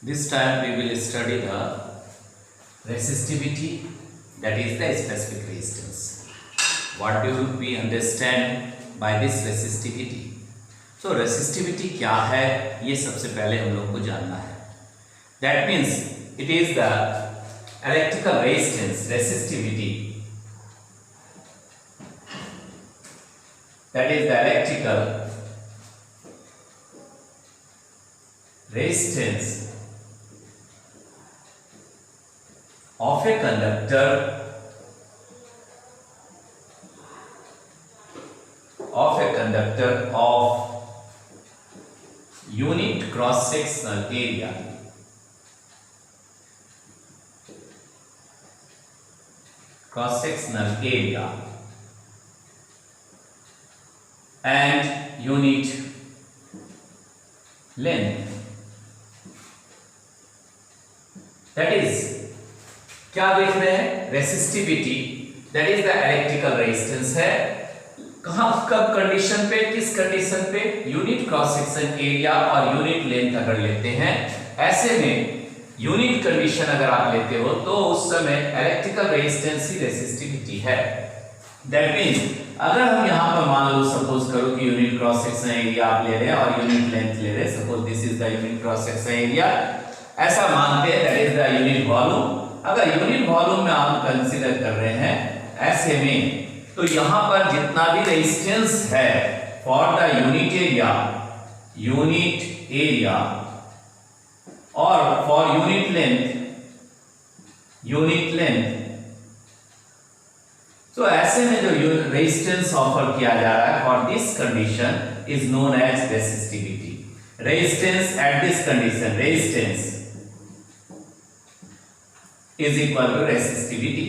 This time we will study the resistivity, that is the specific resistance. What do we understand by this resistivity? So resistivity क्या है ये सबसे पहले हम लोग को जानना है. That means it is the electrical resistance, resistivity. That is the electrical resistance of a conductor of unit cross sectional area and unit length. That is, क्या देख रहे हैं? Resistivity, that is the electrical resistance है. कहां, कब, condition पे, किस condition पे? यूनिट क्रॉस सेक्शन एरिया और यूनिट लेंथ अगर लेते हैं, ऐसे में यूनिट कंडीशन अगर आप लेते हो तो उस समय इलेक्ट्रिकल रेजिस्टेंस ही रेसिस्टिविटी है. दैट मींस अगर हम यहां पर मान लो, सपोज करो कि यूनिट क्रॉस सेक्शन एरिया आप ले रहे हैं और यूनिट लेंथ ले रहे हैं. Suppose this is the unit cross section area, ऐसा मानते हैं, that is the unit volume. अगर यूनिट वॉल्यूम में आप कंसीडर कर रहे हैं ऐसे में, तो यहां पर जितना भी रेजिस्टेंस है फॉर द यूनिट एरिया और फॉर यूनिट लेंथ, तो ऐसे में जो रेजिस्टेंस ऑफर किया जा रहा है for this condition is known as resistivity. Resistance at this condition, resistance is equal to resistivity.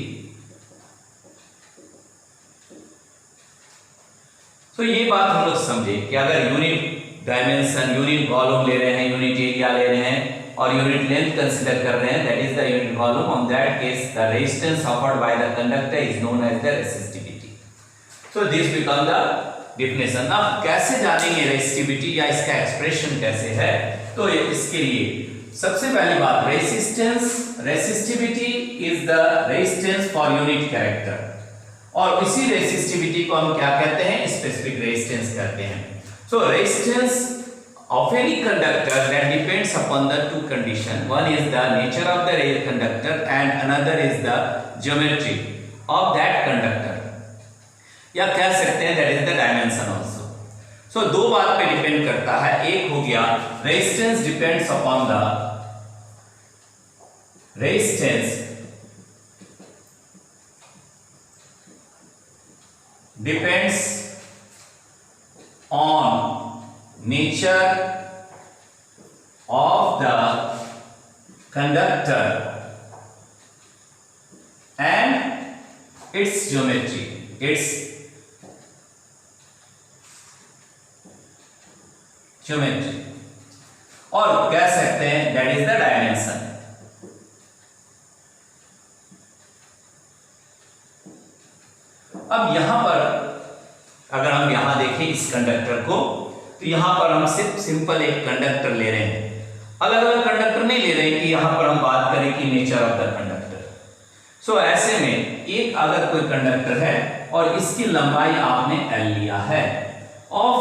तो ये बात हम लोग समझे कि अगर यूनिट डायमेंशन, यूनिट वॉल्यूम ले रहे हैं, यूनिट एरिया ले रहे हैं और यूनिट लेंथ कंसीडर कर रहे हैं, that is the unit volume. On that case the resistance offered by the conductor is known as the resistivity. So this become the definition. अब कैसे जानेंगे रेसिस्टिविटी या इसका एक्सप्रेशन कैसे है? तो इसके लिए सबसे पहली बात, resistivity is the resistance for unit character, और इसी रेसिस्टिविटी को हम क्या कहते हैं? स्पेसिफिक रेजिस्टेंस कहते हैं. So resistance of any conductor that depends upon the two condition. One is the nature of the conductor and another is the geometry of that conductor, या कह सकते हैं that is the dimension also. So दो बात पे depend करता है. एक हो गया resistance depends upon the depends on nature of the conductor and its geometry, और कह सकते हैं that is the dimension. अब यहां पर अगर हम यहां देखें इस कंडक्टर को, तो यहां पर हम सिर्फ सिंपल एक कंडक्टर ले रहे हैं, अलग अलग कंडक्टर नहीं ले रहे हैं कि यहां पर हम बात करें कि नेचर ऑफ द कंडक्टर. सो ऐसे में एक अगर कोई कंडक्टर है और इसकी लंबाई आपने L लिया है, of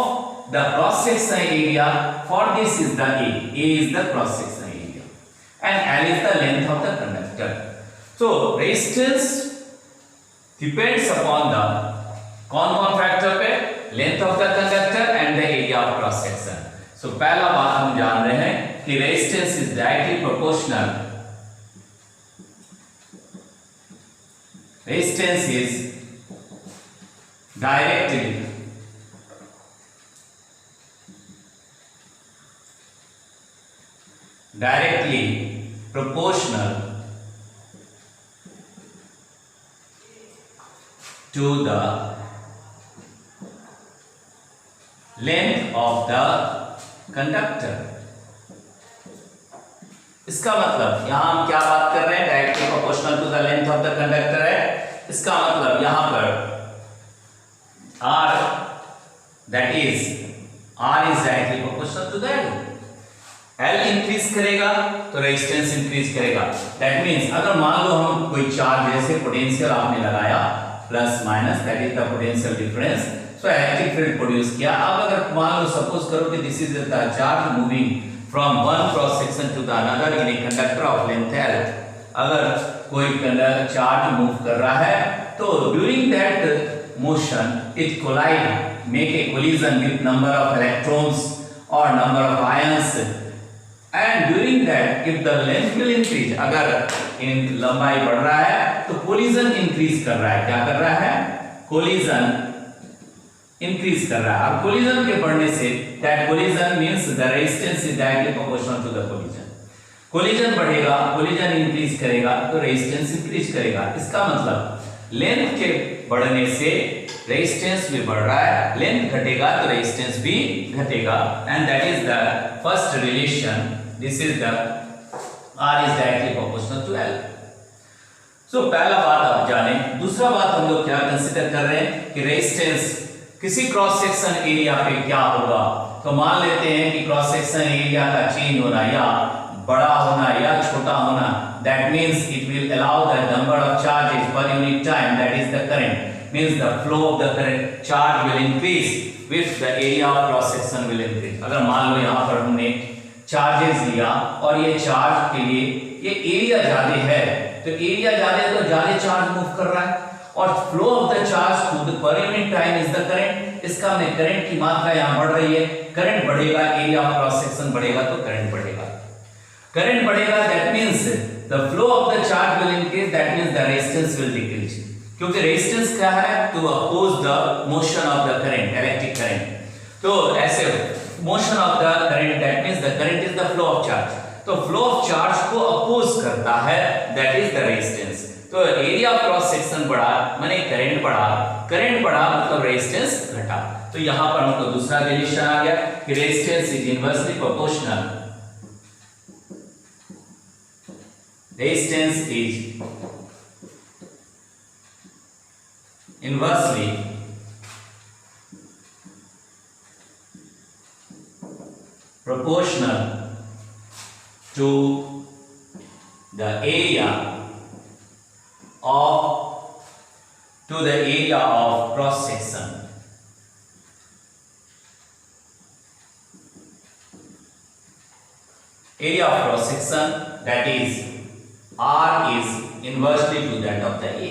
the cross section area for this is the A is the cross section area and L is the length of the conductor. So resistance depends upon the कौन फैक्टर पे? Length of the conductor and the area of cross section. So पहला बात हम जान रहे हैं कि resistance is directly proportional. Resistance is directly proportional to the length of the conductor. इसका मतलब यहां हम क्या बात कर रहे हैं? Directly proportional to the length of the conductor है. इसका मतलब यहां पर R, that is R is directly proportional to the L. L increase करेगा तो रेजिस्टेंस इंक्रीज करेगा। दैट मींस अगर मान लो हम कोई चार्ज जैसे पोटेंशियल आपने लगाया plus minus, that is the potential difference, so electric field produce किया। अब अगर मान लो सपोज करो कि this is the charge moving from one cross section to the another in a conductor of length L। अगर कोई चार्ज मूव कर रहा है तो during that motion it collide, make a collision with number of electrons और number of ions, and during that if the length will increase, अगर इन लंबाई बढ़ रहा है तो कोलिजन इंक्रीज कर रहा है। क्या कर रहा है? कोलिजन इंक्रीज कर रहा है। और कोलिजन के बढ़ने से that collision means the resistance is directly proportional to the collision. Collision बढ़ेगा, कोलिजन इंक्रीज करेगा तो रेजिस्टेंस इंक्रीज करेगा। इसका मतलब लेंथ के बढ़ने से रेजिस्टेंस भी बढ़ रहा है, लेंथ घटेगा तो रेजिस्टेंस भी घटेगा, and that is the first relation. This is the R is directly proportional to L। सो पहला बात आप जाने। दूसरा बात हम लोग क्या कंसीडर कर रहे हैं कि रेजिस्टेंस किसी क्रॉस सेक्शन एरिया पे क्या होगा। तो मान लेते हैं कि क्रॉस सेक्शन एरिया का चेंज होना या बड़ा होना या छोटा होना, that means it will allow the number of charges पर unit time, that is the current, means the flow of the current charge will increase with the area of cross section will increase। अगर मान लो यहाँ पर हमने charges लिया और ये charge के लिए ये एरिया ज्यादा है, तो एरिया ज्यादा है तो ज्यादा चार्ज मूव कर रहा है, और flow of the charge to the per unit time is the current. इसका में करंट की मात्रा यहाँ बढ़ रही है, करंट बढ़ेगा, एरिया ऑफ क्रॉस सेक्शन बढ़ेगा तो करंट बढ़ेगा। करंट बढ़ेगा that means the flow of the charge will increase, that means the resistance will decrease, क्योंकि रेजिस्टेंस क्या है? To oppose the motion of the current, electric current. तो ऐसे motion of the current, that means the current is the flow of charge, तो flow of charge को oppose करता है, that is the resistance. तो area of cross section बढ़ा माने current बढ़ा, करंट बढ़ा मतलब रेजिस्टेंस घटा। तो यहां पर हमको दूसरा रिलेशन आ गया कि resistance is inversely proportional, resistance is inversely proportional to the area of cross section। area of cross section, that is R is inversely to that of the A।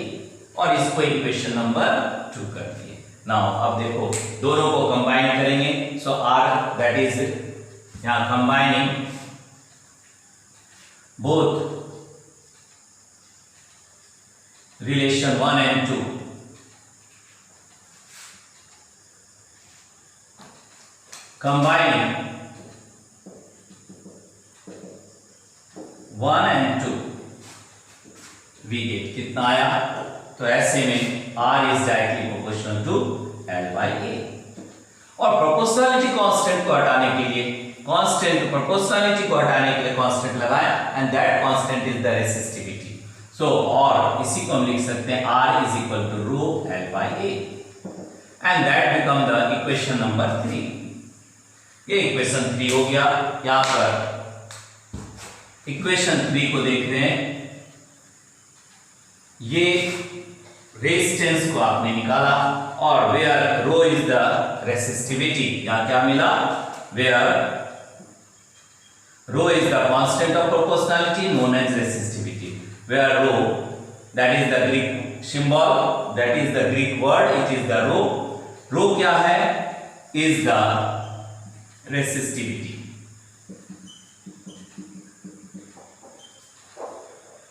और इसको इक्वेशन नंबर 2 कर दिए। Now अब देखो दोनों को combine करेंगे, so R that is यहां combining both relation 1 and 2, combining 1 and 2 we get कितना आया? तो ऐसे में R is directly proportional to L by A। और प्रोपोर्शनलिटी कांस्टेंट को हटाने के लिए प्रोपोर्शनलिटी को हटाने के लिए कांस्टेंट लगाया, and that constant is the resistivity. So और इसी को हम लिख सकते हैं R is equal to rho L by A, and that become the equation number 3। ये इक्वेशन 3 हो गया। यहां पर इक्वेशन 3 को देख रहे हैं, ये रेजिस्टेंस को आपने निकाला और where rho is the resistivity, यहां क्या मिला? Where rho is the constant of proportionality known as resistivity, where rho that is the Greek symbol, that is the Greek word, it is the rho. Rho क्या है? Is the resistivity.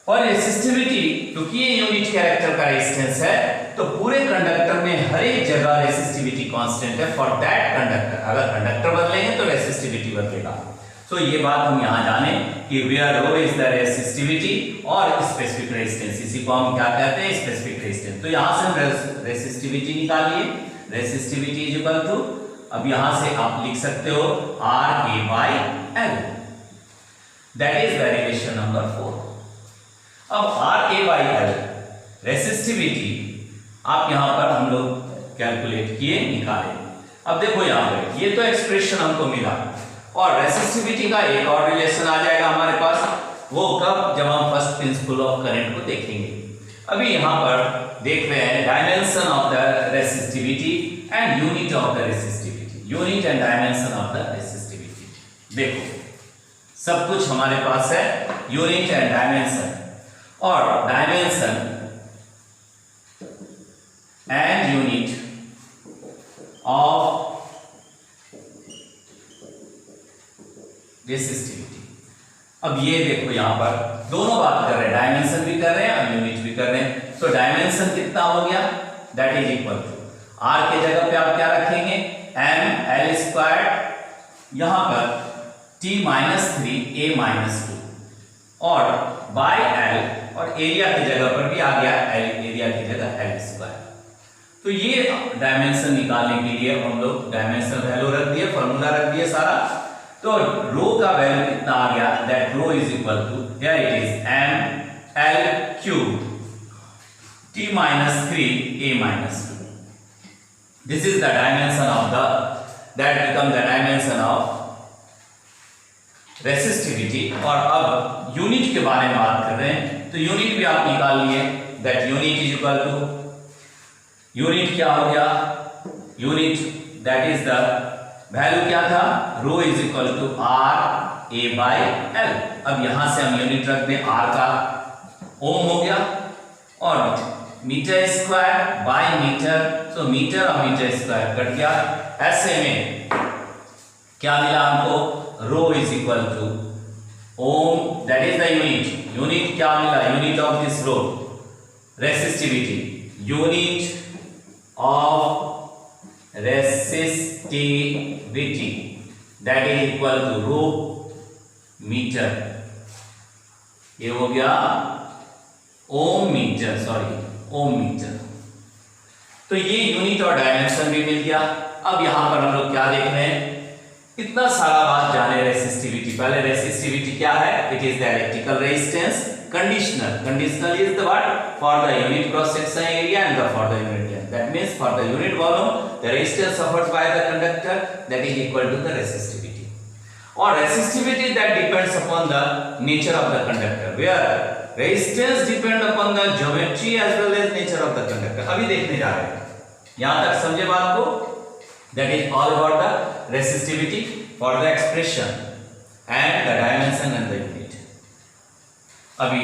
और resistivity क्योंकि ये unit character का resistance है, तो पूरे conductor में हर एक जगह रेसिस्टिविटी कांस्टेंट है फॉर दैट कंडक्टर। अगर कंडक्टर बदलेंगे तो रेसिस्टिविटी बदलेगा। तो ये बात हम यहां जाने कि where rho is the resistivity और स्पेसिफिक रेजिस्टेंस, इसी को हम क्या कहते हैं? Specific resistance. तो यहां से हम रेसिस्टिविटी निकालिए, रेसिस्टिविटी इज इक्वल टू, अब यहां से आप लिख सकते हो RA by L, that is the relation number 4। अब RA by L रेसिस्टिविटी आप यहां पर हम लोग कैलकुलेट किए, निकाले। अब देखो यहां पर ये तो एक्सप्रेशन हमको मिला, और रेसिस्टिविटी का एक और रिलेशन आ जाएगा हमारे पास, वो कब, जब हम फर्स्ट प्रिंसिपल ऑफ करंट को देखेंगे। अभी यहाँ पर देख रहे हैं dimension of the resistivity and unit of the resistivity, unit and dimension of the resistivity. देखो सब कुछ हमारे पास है, यूनिट एंड डायमेंशन, और dimension and unit of resistivity. अब ये देखो यहां पर दोनों बात कर रहे हैं, डायमेंशन भी कर रहे हैं और यूनिट भी कर रहे हैं। तो डायमेंशन कितना हो गया, that is equal to R के जगह पे आप क्या रखेंगे, एम एल स्क्वायर, यहां पर t माइनस 3 a माइनस 2 और बाय एल, और एरिया की जगह पर भी आ गया एल, एरिया की जगह एल स्क्वायर। तो ये डायमेंशन निकालने के लिए हम लोग डायमेंशन वैल्यू रख दिए, फॉर्मूला रख दिए सारा। तो रो का वैल्यू कितना आ गया, that rho is equal to, here it is m l cube t minus 3 a minus 2. This is the dimension of the, that become the dimension of resistivity. और अब यूनिट के बारे में बात कर रहे हैं, तो यूनिट भी आप निकाल लिए, that unit is equal to, unit क्या हो गया, unit that is the value क्या था, rho is equal to R A by L. अब यहां से हम यूनिट रख दें, आर का ओम हो गया, और मीटर स्क्वायर बाय मीटर, तो मीटर और मीटर स्क्वायर कट गया। ऐसे में क्या मिला हमको, rho is equal to ohm, that is the unit, unit क्या मिला, unit of this rho resistivity, unit of resistivity that is equal to rho metre, ये हो गया ohm metre, sorry ohm metre. तो ये यूनिट और डायमेंशन भी मिल गया। अब यहां पर हम लोग क्या देख रहे हैं, इतना सारा बात जाने रेसिस्टिविटी। पहले रेसिस्टिविटी क्या है, it is the electrical resistance. Conditional, conditional is the what, for the unit cross section area and for the unit length, that means for the unit volume the resistance suffered by the conductor that is equal to the resistivity. और resistivity that depends upon the nature of the conductor, where resistance depend upon the geometry as well as nature of the conductor. अभी देखने जा रहे हैं, यहां तक समझे बात को, that is all about the resistivity for the expression and the dimension and the unit. अभी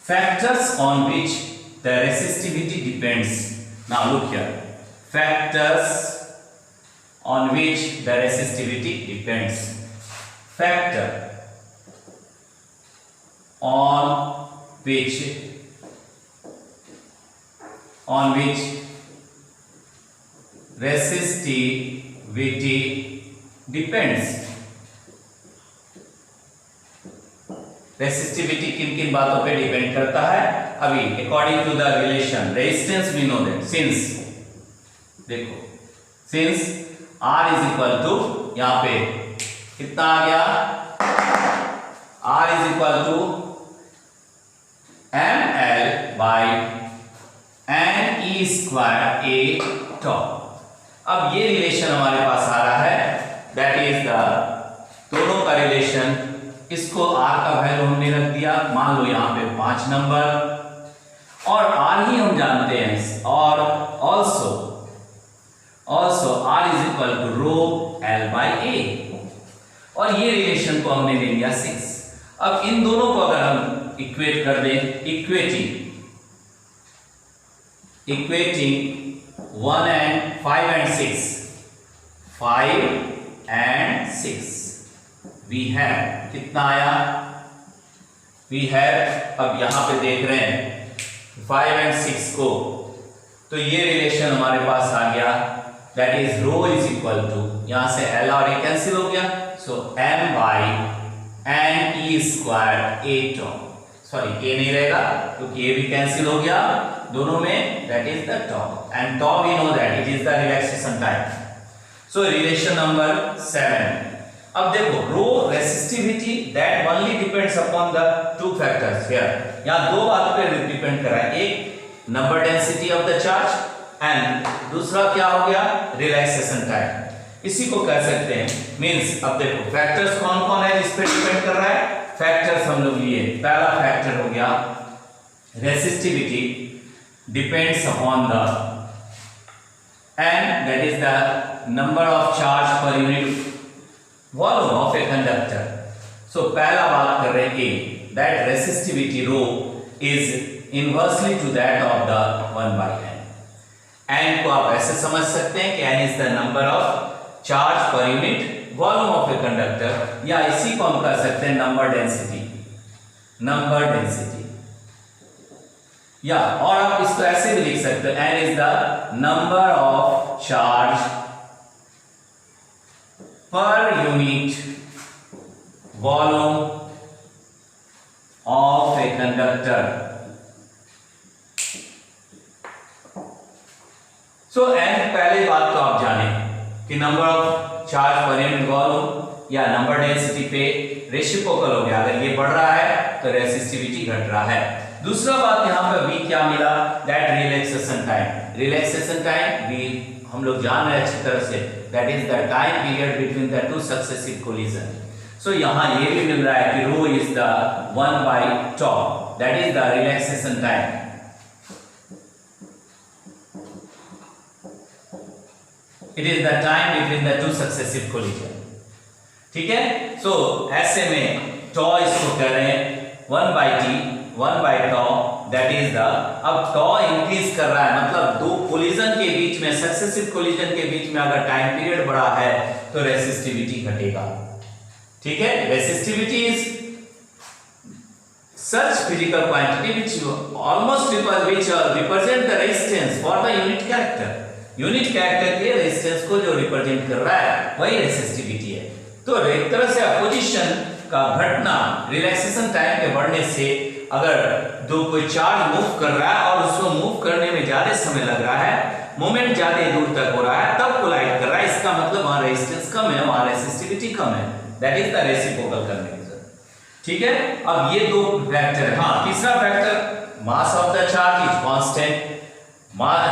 factors on which the resistivity depends. Now look here, factors on which the resistivity depends. Factor on which resistivity depends. Resistivity किन किन बातों पे depend करता है, अभी according to the relation resistance we know that, since देखो, since R is equal to, यहां पे कितना आ गया, R is equal to ml by N E square A tau. अब ये रिलेशन हमारे पास आ रहा है, दैट इज द दोनों का रिलेशन, इसको आर का वैल्यू हमने रख दिया, मान लो यहाँ पे 5 नंबर, और आर ही हम जानते हैं, और also R is equal to rho L by A, और ये रिलेशन को हमने ले लिया 6। अब इन दोनों को अगर हम इक्वेट कर दें, equating 1 and 5 and 6, 5 and 6 we have, कितना आया, we have, अब यहां पे देख रहे हैं 5 and 6 को, तो ये रिलेशन हमारे पास आ गया, that is rho is equal to, यहां से एल और ए कैंसिल हो गया, so m by N E square A tau, sorry A नहीं रहेगा क्योंकि ए भी कैंसिल हो गया दोनों में, that is the tau, and tau we know that it is the relaxation time. So relation number 7, अब देखो rho resistivity that only depends upon the two factors here, यहां दो बात पे डिपेंड कर रहा है, एक number density of the charge and दूसरा क्या हो गया, रिलैक्सेशन टाइम। इसी को कह सकते हैं मींस, अब देखो फैक्टर्स कौन कौन है जिस पे डिपेंड कर रहा है। फैक्टर्स हम लोग लिए, पहला फैक्टर हो गया resistivity depends upon the and that is the number of charge per unit volume of a conductor. So पहला बात कर रहे हैं ए, that resistivity rho is inversely to that of the 1/n। n को आप ऐसे समझ सकते हैं कि n is the number of charge per unit volume of a conductor, या इसी को हम कह सकते हैं नंबर डेंसिटी, या और आप इसको ऐसे भी लिख सकते हैं n is the number of charge per unit volume of a conductor. So n पहले बात तो आप जाने कि number of charge per unit volume या नंबर डेंसिटी पे रेसिप्रोकल हो गया, अगर ये बढ़ रहा है तो रेसिस्टिविटी घट रहा है। दूसरा बात यहाँ पे v क्या मिला, that relaxation time. Relaxation time भी हम लोग जान रहे हैं अच्छी तरह से, that is the time period between the two successive collision. So यहाँ ये भी मिल रहा है कि rho is the 1/tau, that is the relaxation time. It is the time between the two successive collision। ठीक है, सो ऐसे में tau इसको कह रहे हैं 1/t 1/tau, that is the, अब tau इंक्रीज कर रहा है, मतलब दो कोलिजन के बीच में, सक्सेसिव कोलिजन के बीच में अगर टाइम पीरियड बढ़ा है तो रेसिस्टिविटी घटेगा। ठीक है, resistivity is such physical quantity which almost represent the resistance for the unit character। Unit character के रेजिस्टेंस को जो रिप्रेजेंट कर रहा है वही रेसिस्टिविटी है। तो एक तरह से अपोजिशन का घटना रिलैक्सेशन टाइम के बढ़ने से, अगर दो कोई चार्ज मूव कर रहा है और उसको मूव करने में ज्यादा समय लग रहा है, मोमेंट ज्यादा दूर तक हो रहा है, तब कोलाइड कर रहा है, इसका मतलब वहां रेजिस्टेंस कम है, वहां रेसिस्टिविटी कम है, that is the reciprocal condition. ठीक है, अब ये दो फैक्टर है। हाँ, तीसरा factor mass of the charge is constant,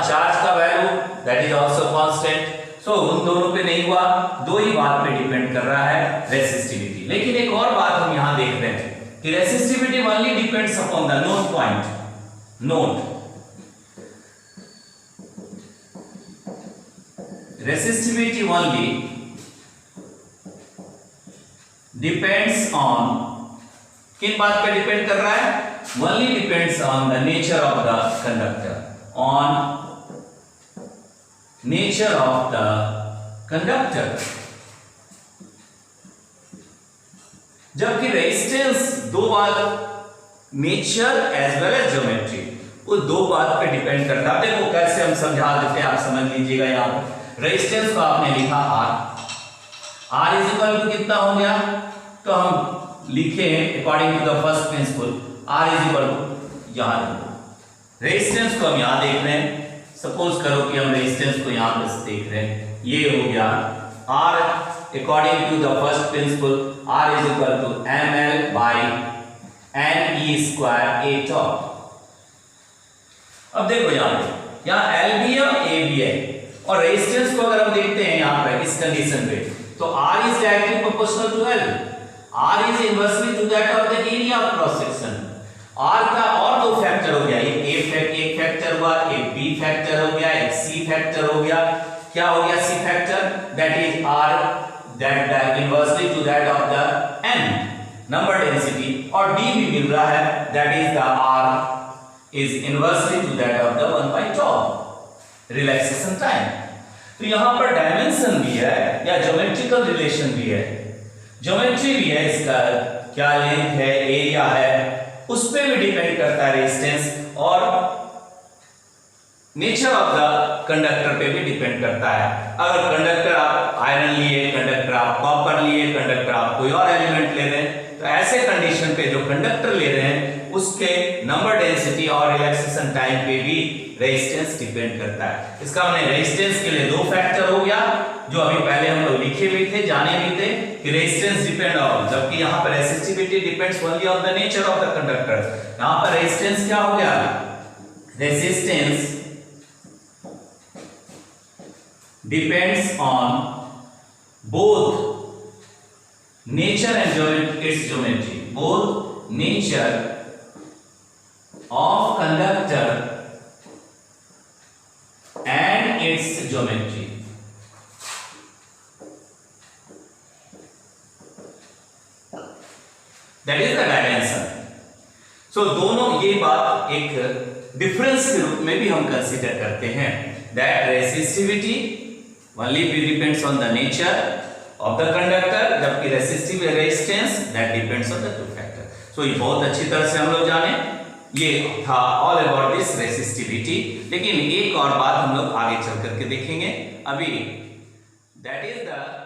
charge का value that is also constant. So उन दोनों पे नहीं हुआ, दो ही बात पे डिपेंड कर रहा है, रेसिस्टिविटी। लेकिन एक और बात हम यहां देख रहे हैं कि resistivity only depends upon the known point. Note, resistivity only depends on, किन बात पे डिपेंड कर रहा है, only depends on the nature of the conductor, on nature of the conductor। जबकि रेजिस्टेंस दो बात, nature as well as geometry, वो दो बात पे डिपेंड करता है। देखो कैसे हम समझा देते हैं, आप समझ लीजिएगा। यहाँ पर रेजिस्टेंस को आपने लिखा R इज इक्वल टू कितना हो गया, तो हम लिखे according to the first principle R is equal to, यहाँ रेजिस्टेंस को हम यहां देख रहे हैं, सपोज करो कि हम रेजिस्टेंस को यहां पे देख रहे हैं, ये हो गया R according to the first principle R is equal to ml by ne square a tau। अब देखो यहाँ L भी है A भी है, और रेजिस्टेंस को अगर हम देखते हैं यहाँ पर इस कंडीशन पे, तो R is directly proportional to L, R is inversely to that of the area of cross section. R का और दो फैक्टर हो गया, एक फैक्टर हुआ, एक B फैक्टर हो गया, एक C फैक्टर हो गया। क्या हो गया C factor, that is R that inversely to that of the n number density, और D भी मिल रहा है, that is the R is inversely to that of the 1/tau relaxation time. तो यहां पर डायमेंशन भी है या ज्योमेट्रिकल रिलेशन भी है, ज्योमेट्री भी है, इसका क्या लेंथ है, एरिया है, उस पे भी डिपेंड करता है रेजिस्टेंस, और नेचर ऑफ द कंडक्टर पे भी डिपेंड करता है। अगर कंडक्टर आप आयरन लिए, कंडक्टर आप कॉपर लिए, कंडक्टर आप कोई और एलिमेंट ले रहे हैं, तो ऐसे कंडीशन पे जो कंडक्टर ले रहे हैं उसके नंबर डेंसिटी और रिलैक्सेशन टाइम पे भी रेजिस्टेंस डिपेंड करता है। इसका मतलब रेजिस्टेंस के लिए दो फैक्टर हो गया, जो अभी पहले हम लोग लिखे भी थे, जाने भी थे कि रेजिस्टेंस डिपेंड ऑन, जबकि यहाँ पर resistivity depends only on the nature of the conductor. यहाँ पर रेजिस्टेंस क्या हो गया, resistance depends on both nature and its geometry, both nature of conductor and its geometry. That is the dimension. So दोनों ये बात एक डिफरेंस के रूप में भी हम कंसीडर करते हैं, that resistivity only depends on the nature of the conductor, जबकि resistance that depends on the two factor. So ये बहुत अच्छी तरह से हम लोग जाने, ये था all about this resistivity. लेकिन एक और बात हम लोग आगे चल करके देखेंगे अभी, that is the